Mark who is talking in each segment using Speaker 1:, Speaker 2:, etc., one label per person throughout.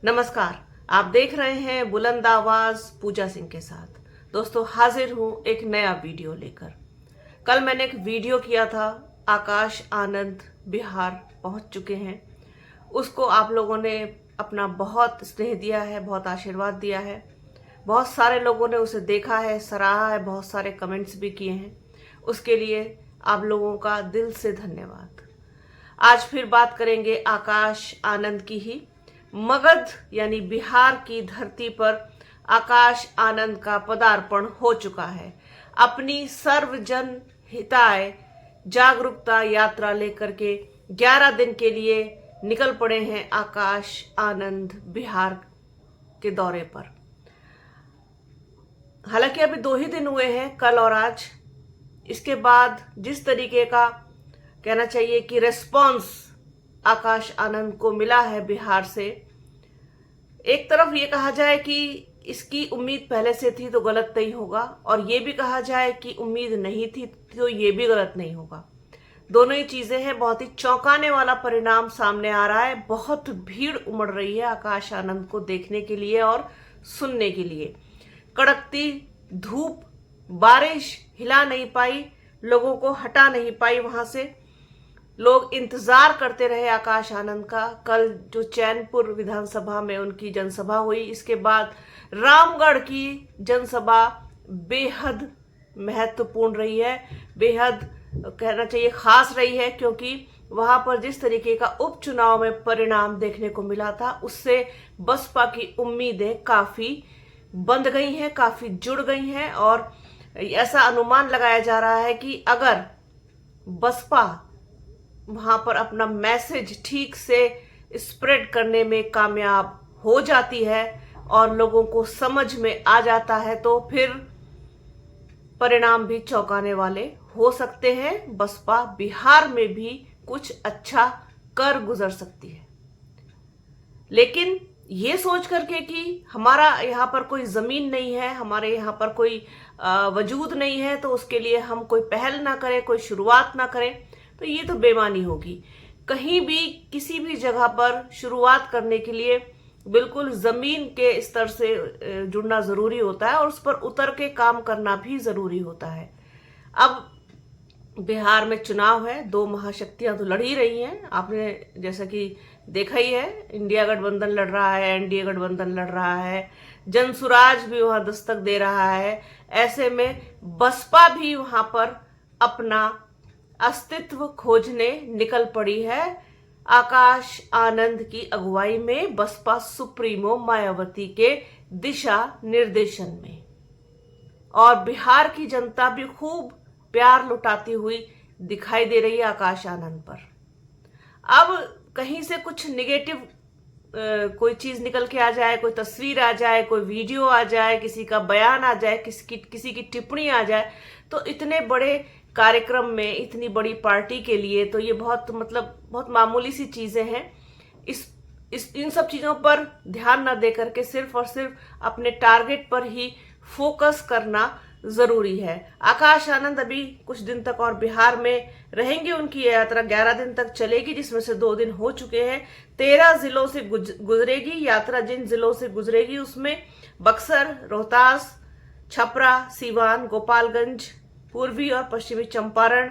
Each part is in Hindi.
Speaker 1: नमस्कार। आप देख रहे हैं बुलंद आवाज पूजा सिंह के साथ। दोस्तों, हाजिर हूं एक नया वीडियो लेकर। कल मैंने एक वीडियो किया था, आकाश आनंद बिहार पहुंच चुके हैं। उसको आप लोगों ने अपना बहुत स्नेह दिया है, बहुत आशीर्वाद दिया है। बहुत सारे लोगों ने उसे देखा है, सराहा है, बहुत सारे कमेंट्स भी किए हैं। उसके लिए आप लोगों का दिल से धन्यवाद। आज फिर बात करेंगे आकाश आनंद की ही। मगध यानी बिहार की धरती पर आकाश आनंद का पदार्पण हो चुका है। अपनी सर्वजन हिताय जागरूकता यात्रा लेकर के 11 दिन के लिए निकल पड़े हैं आकाश आनंद बिहार के दौरे पर। हालांकि अभी 2 ही दिन हुए हैं, कल और आज। इसके बाद जिस तरीके का कहना चाहिए कि रेस्पॉन्स आकाश आनंद को मिला है बिहार से, एक तरफ ये कहा जाए कि इसकी उम्मीद पहले से थी तो गलत नहीं होगा, और ये भी कहा जाए कि उम्मीद नहीं थी तो ये भी गलत नहीं होगा। दोनों ही चीजें हैं। बहुत ही चौंकाने वाला परिणाम सामने आ रहा है। बहुत भीड़ उमड़ रही है आकाश आनंद को देखने के लिए और सुनने के लिए। कड़कती धूप, बारिश हिला नहीं पाई, लोगों को हटा नहीं पाई वहां से। लोग इंतजार करते रहे आकाश आनंद का। कल जो चैनपुर विधानसभा में उनकी जनसभा हुई, इसके बाद रामगढ़ की जनसभा बेहद महत्वपूर्ण रही है, बेहद कहना चाहिए खास रही है, क्योंकि वहां पर जिस तरीके का उपचुनाव में परिणाम देखने को मिला था, उससे बसपा की उम्मीदें काफी बंध गई हैं, काफी जुड़ गई हैं। और ऐसा अनुमान लगाया जा रहा है कि अगर बसपा वहां पर अपना मैसेज ठीक से स्प्रेड करने में कामयाब हो जाती है और लोगों को समझ में आ जाता है, तो फिर परिणाम भी चौंकाने वाले हो सकते हैं। बसपा बिहार में भी कुछ अच्छा कर गुजर सकती है। लेकिन ये सोच करके कि हमारा यहाँ पर कोई जमीन नहीं है, हमारे यहाँ पर कोई वजूद नहीं है, तो उसके लिए हम कोई पहल ना करें, कोई शुरुआत ना करें, तो ये तो बेईमानी होगी। कहीं भी किसी भी जगह पर शुरुआत करने के लिए बिल्कुल जमीन के स्तर से जुड़ना जरूरी होता है और उस पर उतर के काम करना भी जरूरी होता है। अब बिहार में चुनाव है, 2 महाशक्तियां तो लड़ ही रही हैं। आपने जैसा कि देखा ही है, इंडिया गठबंधन लड़ रहा है, एनडीए गठबंधन लड़ रहा है, जनसुराज भी वहां दस्तक दे रहा है। ऐसे में बसपा भी वहां पर अपना अस्तित्व खोजने निकल पड़ी है आकाश आनंद की अगुवाई में, बसपा सुप्रीमो मायावती के दिशा निर्देशन में। और बिहार की जनता भी खूब प्यार लुटाती हुई दिखाई दे रही है आकाश आनंद पर। अब कहीं से कुछ निगेटिव कोई चीज निकल के आ जाए, कोई तस्वीर आ जाए, कोई वीडियो आ जाए, किसी का बयान आ जाए, किसी की टिप्पणी आ जाए, तो इतने बड़े कार्यक्रम में, इतनी बड़ी पार्टी के लिए तो ये बहुत मामूली सी चीजें हैं। इन सब चीजों पर ध्यान न दे करके सिर्फ और सिर्फ अपने टारगेट पर ही फोकस करना जरूरी है। आकाश आनंद अभी कुछ दिन तक और बिहार में रहेंगे। उनकी यात्रा 11 दिन तक चलेगी, जिसमें से 2 दिन हो चुके हैं। 13 जिलों से गुजरेगी यात्रा। जिन जिलों से गुजरेगी उसमें बक्सर, रोहतास, छपरा, सीवान, गोपालगंज, पूर्वी और पश्चिमी चंपारण,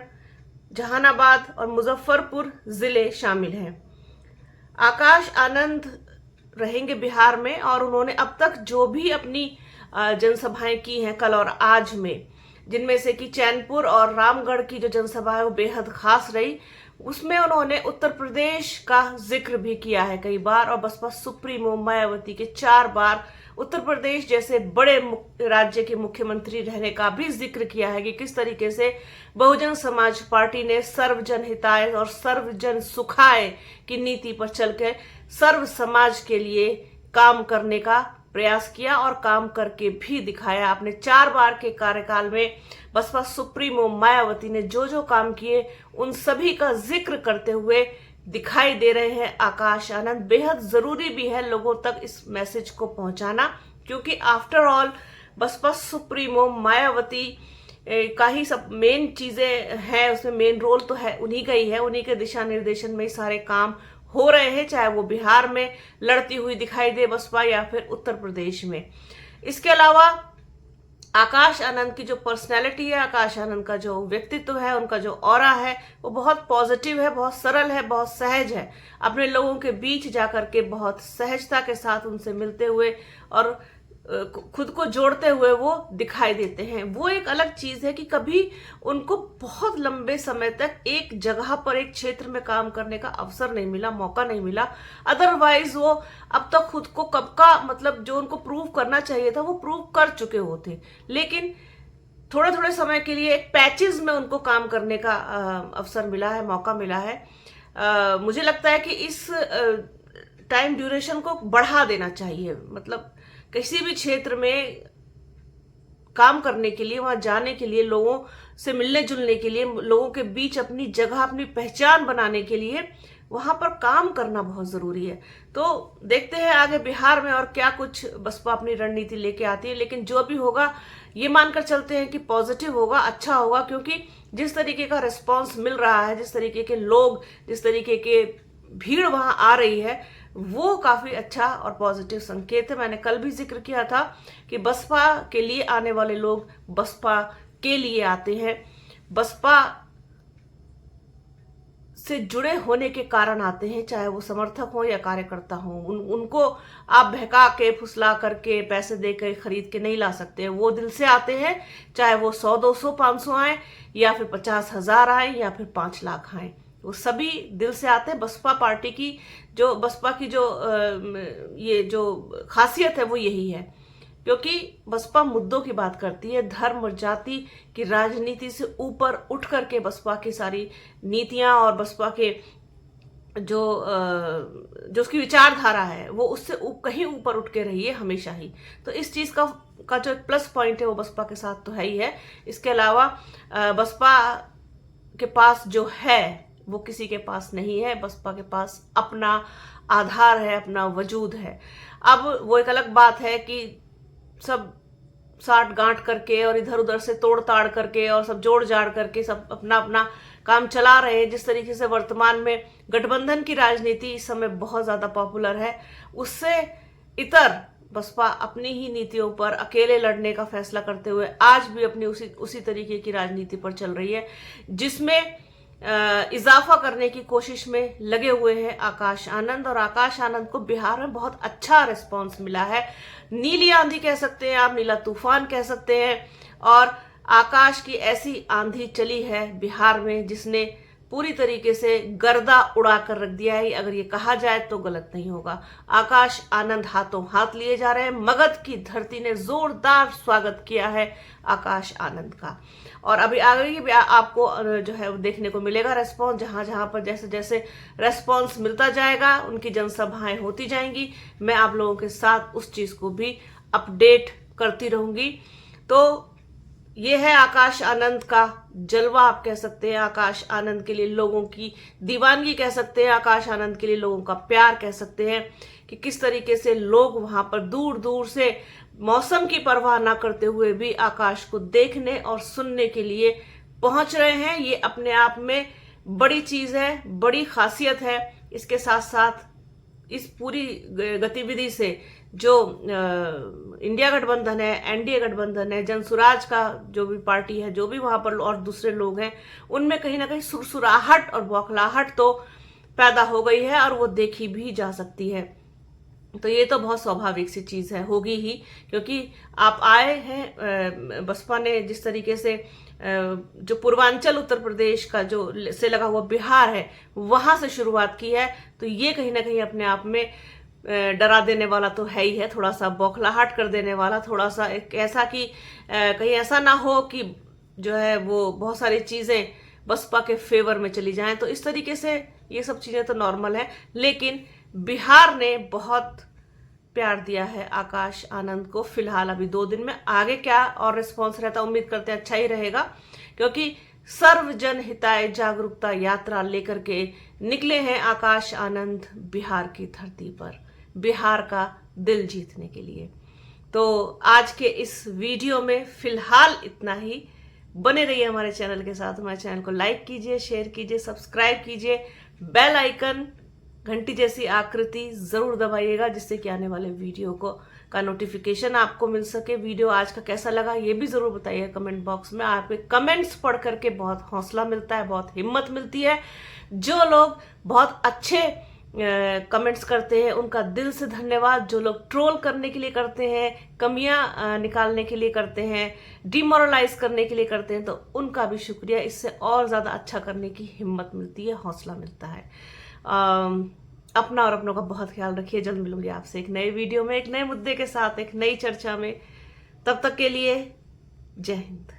Speaker 1: जहानाबाद और मुजफ्फरपुर जिले शामिल हैं। आकाश आनंद रहेंगे बिहार में और उन्होंने अब तक जो भी अपनी जनसभाएं की हैं कल और आज में, जिनमें से कि चैनपुर और रामगढ़ की जो जनसभा है वो बेहद खास रही। उसमें उन्होंने उत्तर प्रदेश का जिक्र भी किया है कई बार, और बसपा सुप्रीमो मायावती के 4 बार उत्तर प्रदेश जैसे बड़े राज्य के मुख्यमंत्री रहने का भी जिक्र किया है कि किस तरीके से बहुजन समाज पार्टी ने सर्वजन हिताय और सर्वजन सुखाय की नीति पर चल के सर्व समाज के लिए काम करने का प्रयास किया और काम करके भी दिखाया। अपने 4 बार के कार्यकाल में बसपा सुप्रीमो मायावती ने जो जो काम किए उन सभी का जिक्र करते हुए दिखाई दे रहे हैं आकाश आनंद। बेहद जरूरी भी है लोगों तक इस मैसेज को पहुंचाना, क्योंकि after all Baspa supremo Mayawati का ही सब मेन चीजें हैं, उसमें मेन रोल तो है उन्हीं का ही है। उन्हीं के दिशा निर्देशन में सारे काम हो रहे हैं, चाहे वो बिहार में लड़ती हुई दिखाई दे बसपा या फिर उत्तर प्रदेश में। इसके अलावा आकाश आनंद की जो पर्सनैलिटी है, आकाश आनंद का जो व्यक्तित्व है, उनका जो ऑरा है, वो बहुत पॉजिटिव है, बहुत सरल है, बहुत सहज है। अपने लोगों के बीच जाकर के बहुत सहजता के साथ उनसे मिलते हुए और खुद को जोड़ते हुए वो दिखाई देते हैं। वो एक अलग चीज है कि कभी उनको बहुत लंबे समय तक एक जगह पर, एक क्षेत्र में काम करने का अवसर नहीं मिला, मौका नहीं मिला। अदरवाइज वो अब तक खुद को कब का, मतलब जो उनको प्रूव करना चाहिए था वो प्रूव कर चुके होते, लेकिन थोड़े थोड़े समय के लिए एक पैचेस में उनको काम करने का अवसर मिला है, मौका मिला है। मुझे लगता है कि इस टाइम ड्यूरेशन को बढ़ा देना चाहिए। मतलब किसी भी क्षेत्र में काम करने के लिए, वहां जाने के लिए, लोगों से मिलने जुलने के लिए, लोगों के बीच अपनी जगह, अपनी पहचान बनाने के लिए वहां पर काम करना बहुत जरूरी है। तो देखते हैं आगे बिहार में और क्या कुछ बसपा अपनी रणनीति लेके आती है, लेकिन जो भी होगा ये मानकर चलते हैं कि पॉजिटिव होगा, अच्छा होगा, क्योंकि जिस तरीके का रिस्पॉन्स मिल रहा है, जिस तरीके के लोग, जिस तरीके के भीड़ वहां आ रही है, वो काफी अच्छा और पॉजिटिव संकेत है। मैंने कल भी जिक्र किया था कि बसपा के लिए आने वाले लोग बसपा के लिए आते हैं, बसपा से जुड़े होने के कारण आते हैं, चाहे वो समर्थक हो या कार्यकर्ता हो। उनको आप बहका के, फुसला करके, पैसे देकर खरीद के नहीं ला सकते। वो दिल से आते हैं, चाहे वो 100, 200, 500 आए या फिर 50,000 आए या फिर 5 लाख आए, वो सभी दिल से आते हैं। बसपा पार्टी की जो, बसपा की जो ये जो खासियत है वो यही है, क्योंकि बसपा मुद्दों की बात करती है। धर्म और जाति की राजनीति से ऊपर उठ करके बसपा की सारी नीतियां और बसपा के जो उसकी विचारधारा है वो उससे कहीं ऊपर उठ के रही है हमेशा ही। तो इस चीज का जो प्लस पॉइंट है वो बसपा के साथ तो है ही है। इसके अलावा बसपा के पास जो है वो किसी के पास नहीं है। बसपा के पास अपना आधार है, अपना वजूद है। अब वो एक अलग बात है कि सब साठ गांठ करके और इधर उधर से तोड़ ताड़ करके और सब जोड़ जाड़ करके सब अपना अपना काम चला रहे हैं। जिस तरीके से वर्तमान में गठबंधन की राजनीति इस समय बहुत ज्यादा पॉपुलर है, उससे इतर बसपा अपनी ही नीतियों पर अकेले लड़ने का फैसला करते हुए आज भी अपनी उसी तरीके की राजनीति पर चल रही है, जिसमें इजाफा करने की कोशिश में लगे हुए हैं आकाश आनंद। और आकाश आनंद को बिहार में बहुत अच्छा रिस्पांस मिला है। नीली आंधी कह सकते हैं आप, नीला तूफान कह सकते हैं। और आकाश की ऐसी आंधी चली है बिहार में जिसने पूरी तरीके से गर्दा उड़ा कर रख दिया है, अगर ये कहा जाए तो गलत नहीं होगा। आकाश आनंद हाथों हाथ लिए जा रहे हैं। मगध की धरती ने जोरदार स्वागत किया है आकाश आनंद का। और अभी आगे भी आपको जो है देखने को मिलेगा रेस्पॉन्स, जहां जहां पर जैसे जैसे रेस्पॉन्स मिलता जाएगा, उनकी जनसभाएं होती जाएंगी, मैं आप लोगों के साथ उस चीज को भी अपडेट करती रहूंगी। तो ये है आकाश आनंद का जलवा, आप कह सकते हैं। आकाश आनंद के लिए लोगों की दीवानगी कह सकते हैं, आकाश आनंद के लिए लोगों का प्यार कह सकते हैं, कि किस तरीके से लोग वहां पर दूर दूर से मौसम की परवाह ना करते हुए भी आकाश को देखने और सुनने के लिए पहुंच रहे हैं। ये अपने आप में बड़ी चीज है, बड़ी खासियत है। इसके साथ साथ इस पूरी गतिविधि से जो इंडिया गठबंधन है, एनडीए गठबंधन है, जनसुराज का जो भी पार्टी है, जो भी वहां पर और दूसरे लोग हैं, उनमें कहीं ना कहीं सुरसुराहट और बौखलाहट तो पैदा हो गई है और वो देखी भी जा सकती है। तो ये तो बहुत स्वाभाविक सी चीज है, होगी ही, क्योंकि आप आए हैं, बसपा ने जिस तरीके से जो पूर्वांचल उत्तर प्रदेश का जो से लगा हुआ बिहार है वहां से शुरुआत की है, तो ये कहीं ना कहीं अपने आप में डरा देने वाला तो है ही है, थोड़ा सा बौखलाहट कर देने वाला, थोड़ा सा एक ऐसा कि कहीं ऐसा ना हो कि जो है वो बहुत सारी चीजें बसपा के फेवर में चली जाएं। तो इस तरीके से ये सब चीजें तो नॉर्मल है, लेकिन बिहार ने बहुत प्यार दिया है आकाश आनंद को फिलहाल अभी 2 दिन में। आगे क्या और रिस्पॉन्स रहता, उम्मीद करते हैं अच्छा ही रहेगा, क्योंकि सर्वजन हिताय जागरूकता यात्रा लेकर के निकले हैं आकाश आनंद बिहार की धरती पर, बिहार का दिल जीतने के लिए। तो आज के इस वीडियो में फिलहाल इतना ही। बने रहिए हमारे चैनल के साथ। हमारे चैनल को लाइक कीजिए, शेयर कीजिए, सब्सक्राइब कीजिए, बेल आइकन घंटी जैसी आकृति जरूर दबाइएगा, जिससे कि आने वाले वीडियो का नोटिफिकेशन आपको मिल सके। वीडियो आज का कैसा लगा ये भी जरूर बताइएगा कमेंट बॉक्स में। आपके कमेंट्स पढ़ करके बहुत हौसला मिलता है, बहुत हिम्मत मिलती है। जो लोग बहुत अच्छे कमेंट्स करते हैं उनका दिल से धन्यवाद। जो लोग ट्रोल करने के लिए करते हैं, कमियां निकालने के लिए करते हैं, डिमोरलाइज करने के लिए करते हैं, तो उनका भी शुक्रिया। इससे और ज़्यादा अच्छा करने की हिम्मत मिलती है, हौसला मिलता है। अपना और अपनों का बहुत ख्याल रखिए। जल्द मिलूंगी आपसे एक नए वीडियो में, एक नए मुद्दे के साथ, एक नई चर्चा में। तब तक के लिए जय हिंद।